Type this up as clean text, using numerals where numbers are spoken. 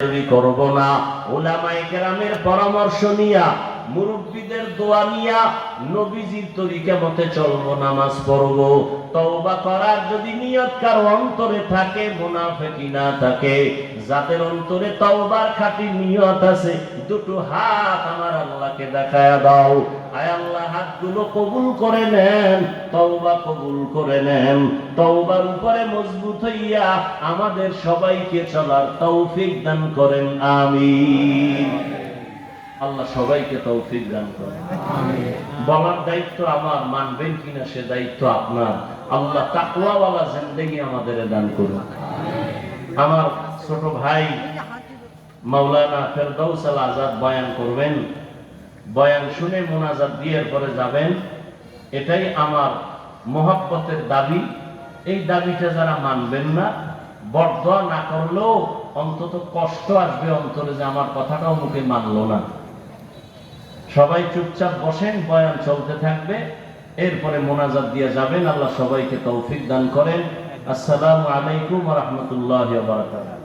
করব না। উলামায়ে কেরামের পরামর্শ নিয়া, মুরব্বিদের দোয়া নিয়া নবীজির তরিকা মতে চলবো, নামাজ পড়বো। তওবা করার যদি নিয়ত কারো অন্তরে থাকে, মুনাফিকি না থাকে, যাদের অন্তরে তওবার খাঁটি নিয়ত আছে, দুটো হাত আমার আল্লাহকে দেখায়া দাও। আয় আল্লাহ, হাতগুলো কবুল করে নেন, তওবা কবুল করে নেন। তওবার উপরে মজবুত হইয়া আমাদের সবাইকে চলার তৌফিক দান করেন, আমিন। আল্লাহ সবাইকে তৌফিক দান করেন, আমিন। বলার দায়িত্ব আমার, মানবেন কিনা সে দায়িত্ব আপনার। আল্লাহ তাকওয়াওয়ালা জিন্দেগি আমাদের দান করুন। আমার ছোট ভাই মাওলানা ফেরদৌস আল আজাদ বয়ান করবেন। বয়ান শুনে মোনাজাত দিয়ে পরে যাবেন। এটাই আমার মহব্বতের দাবি। এই দাবিটা যারা মানবেন না, বরদোয়া না করলেও অন্তত কষ্ট আসবে অন্তরে যে আমার কথাটাও মুখে মানলো না। সবাই চুপচাপ বসেন, বয়ান চলতে থাকবে, এরপরে মোনাজাত দিয়ে যাবেন। আল্লাহ সবাইকে তৌফিক দান করেন। আসসালামু আলাইকুম ওয়া রাহমাতুল্লাহি ওয়া বারাকাতুহু।